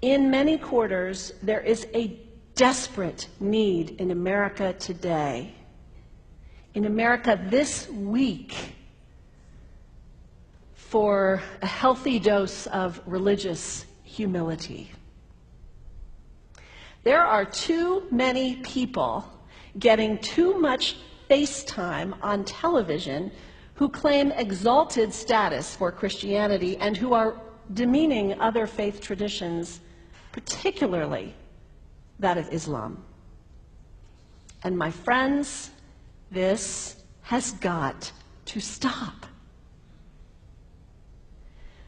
In many quarters, there is a desperate need in America today, in America this week, for a healthy dose of religious humility. There are too many people getting too much face time on television who claim exalted status for Christianity and who are demeaning other faith traditions, particularly that of Islam. And my friends, this has got to stop.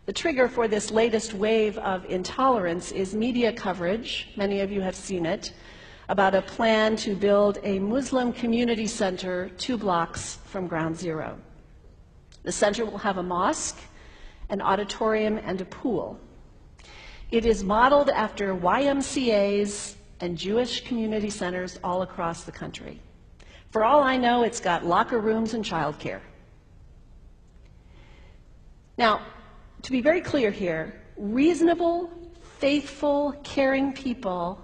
The trigger for this latest wave of intolerance is media coverage, many of you have seen it, about a plan to build a Muslim community center 2 blocks from Ground Zero. The center will have a mosque, an auditorium, and a pool. It is modeled after YMCAs and Jewish community centers all across the country. For all I know, it's got locker rooms and childcare. Now, to be very clear here, reasonable, faithful, caring people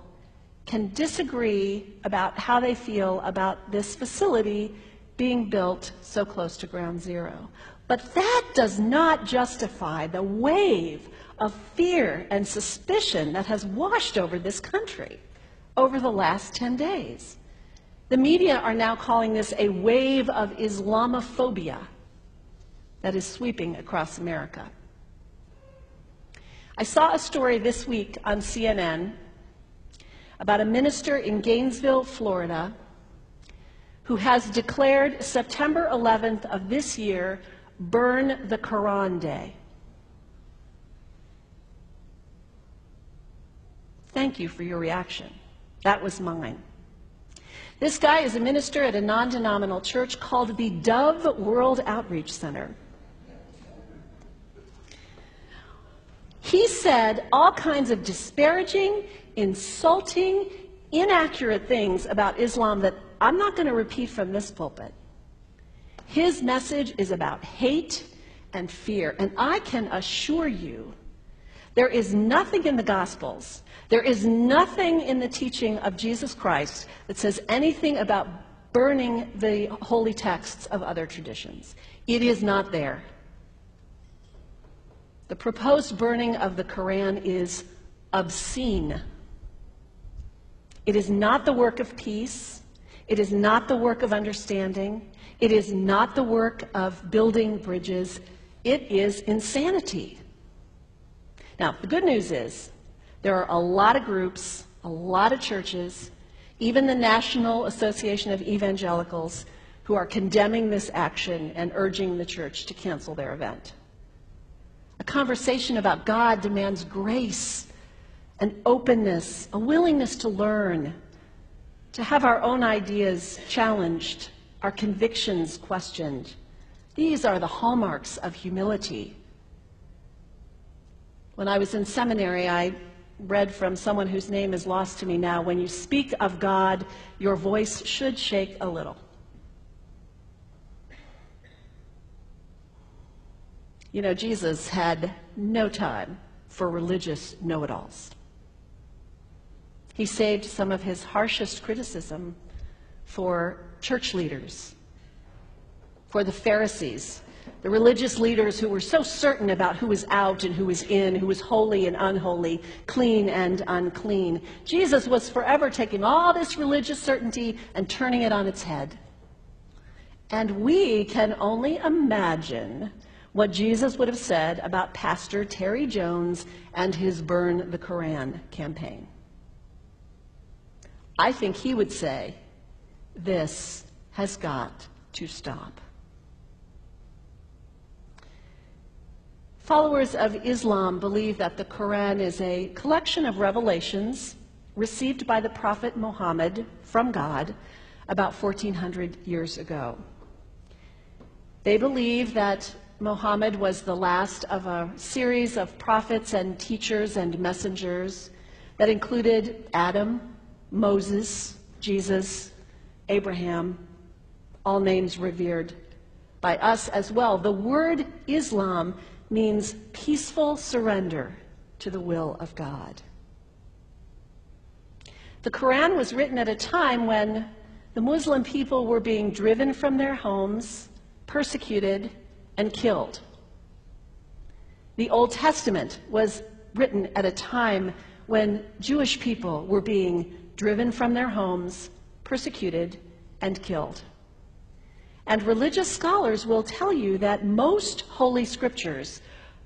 can disagree about how they feel about this facility being built so close to Ground Zero. But that does not justify the wave of fear and suspicion that has washed over this country over the last 10 days. The media are now calling this a wave of Islamophobia that is sweeping across America. I saw a story this week on CNN about a minister in Gainesville, Florida, who has declared September 11th of this year Burn the Quran Day. Thank you for your reaction. That was mine. This guy is a minister at a non-denominational church called the Dove World Outreach Center. He said all kinds of disparaging, insulting, inaccurate things about Islam that I'm not going to repeat from this pulpit. His message is about hate and fear, and I can assure you there is nothing in the Gospels, there is nothing in the teaching of Jesus Christ that says anything about burning the holy texts of other traditions. It is not there. The proposed burning of the Quran is obscene. It is not the work of peace. It is not the work of understanding. It is not the work of building bridges. It is insanity. Now, the good news is there are a lot of groups, a lot of churches, even the National Association of Evangelicals, who are condemning this action and urging the church to cancel their event. A conversation about God demands grace and openness, a willingness to learn, to have our own ideas challenged, our convictions questioned. These are the hallmarks of humility. When I was in seminary, I read from someone whose name is lost to me now, when you speak of God, your voice should shake a little. You know, Jesus had no time for religious know-it-alls. He saved some of his harshest criticism for church leaders, for the Pharisees, the religious leaders who were so certain about who was out and who was in, who was holy and unholy, clean and unclean. Jesus was forever taking all this religious certainty and turning it on its head. And we can only imagine what Jesus would have said about Pastor Terry Jones and his Burn the Quran campaign. I think he would say, this has got to stop. Followers of Islam believe that the Quran is a collection of revelations received by the Prophet Muhammad from God about 1400 years ago. They believe that Muhammad was the last of a series of prophets and teachers and messengers that included Adam, Moses, Jesus, Abraham, all names revered by us as well. The word Islam means peaceful surrender to the will of God. The Quran was written at a time when the Muslim people were being driven from their homes, persecuted, and killed. The Old Testament was written at a time when Jewish people were being driven from their homes, persecuted, and killed. And religious scholars will tell you that most holy scriptures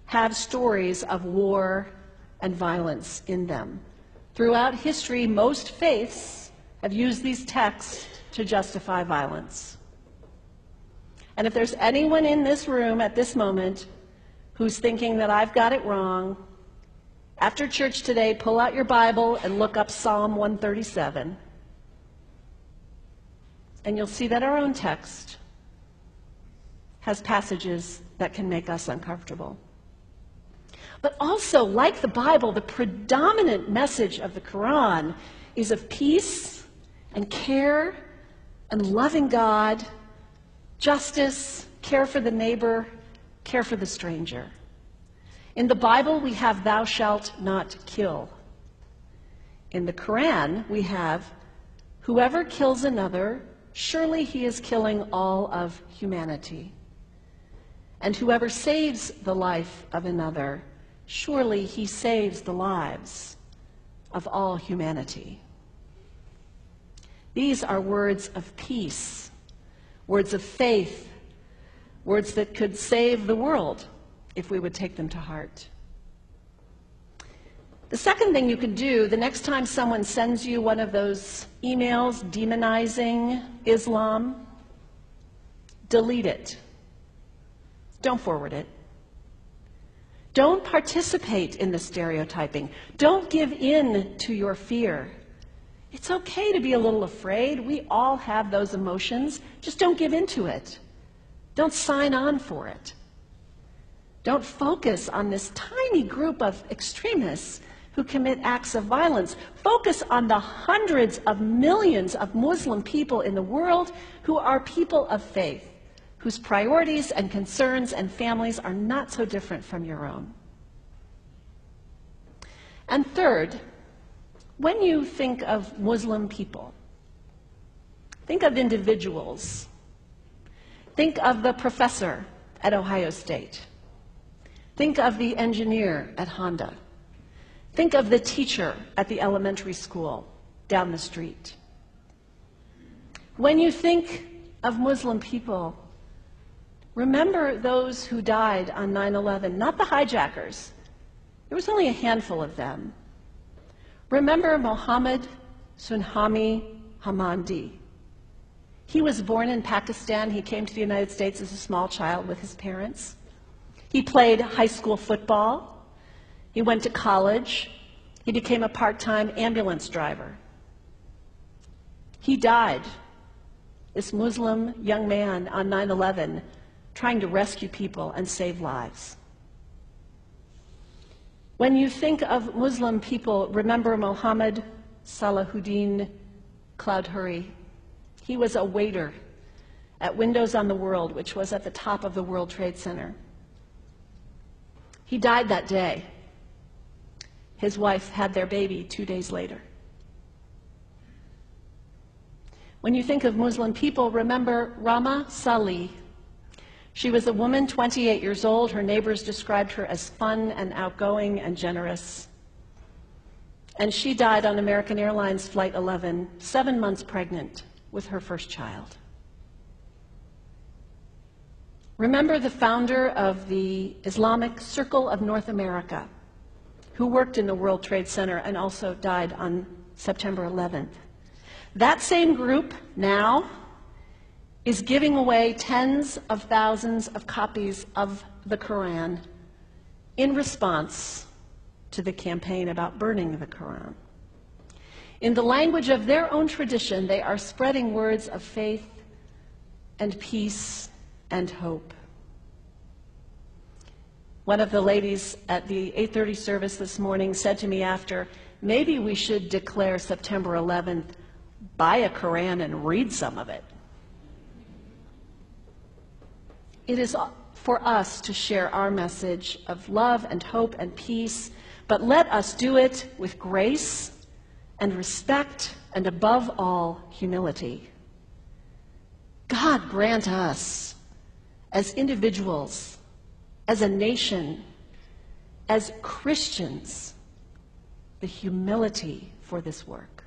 have stories of war and violence in them. Throughout history, most faiths have used these texts to justify violence. And if there's anyone in this room at this moment who's thinking that I've got it wrong, after church today, pull out your Bible and look up Psalm 137. And you'll see that our own text has passages that can make us uncomfortable. But also, like the Bible, the predominant message of the Quran is of peace and care and loving God, justice, care for the neighbor, care for the stranger. In the Bible, we have thou shalt not kill. In the Quran, we have whoever kills another, surely he is killing all of humanity. And whoever saves the life of another, surely he saves the lives of all humanity. These are words of peace, words of faith, words that could save the world if we would take them to heart. The second thing you can do the next time someone sends you one of those emails demonizing Islam, delete it. Don't forward it. Don't participate in the stereotyping. Don't give in to your fear. It's okay to be a little afraid. We all have those emotions. Just don't give in to it. Don't sign on for it. Don't focus on this tiny group of extremists who commit acts of violence. Focus on the hundreds of millions of Muslim people in the world who are people of faith, whose priorities and concerns and families are not so different from your own. And third, when you think of Muslim people, think of individuals. Think of the professor at Ohio State. Think of the engineer at Honda. Think of the teacher at the elementary school down the street. When you think of Muslim people, remember those who died on 9/11, not the hijackers. There was only a handful of them. Remember Mohammed Sunhami Hamandi. He was born in Pakistan. He came to the United States as a small child with his parents. He played high school football. He went to college. He became a part-time ambulance driver. He died, this Muslim young man, on 9/11, trying to rescue people and save lives. When you think of Muslim people, remember Mohammed Salahuddin Cloudhurry. He was a waiter at Windows on the World, which was at the top of the World Trade Center. He died that day. His wife had their baby 2 days later. When you think of Muslim people, remember Rama Salih. She was a woman, 28 years old. Her neighbors described her as fun and outgoing and generous. And she died on American Airlines Flight 11, 7 months pregnant with her first child. Remember the founder of the Islamic Circle of North America, who worked in the World Trade Center and also died on September 11th. That same group now is giving away tens of thousands of copies of the Quran in response to the campaign about burning the Quran. In the language of their own tradition, they are spreading words of faith and peace and hope. One of the ladies at the 8:30 service this morning said to me after, maybe we should declare September 11th, buy a Quran and read some of it. It is for us to share our message of love and hope and peace, but let us do it with grace and respect, and above all, humility. God grant us, as individuals, as a nation, as Christians, the humility for this work.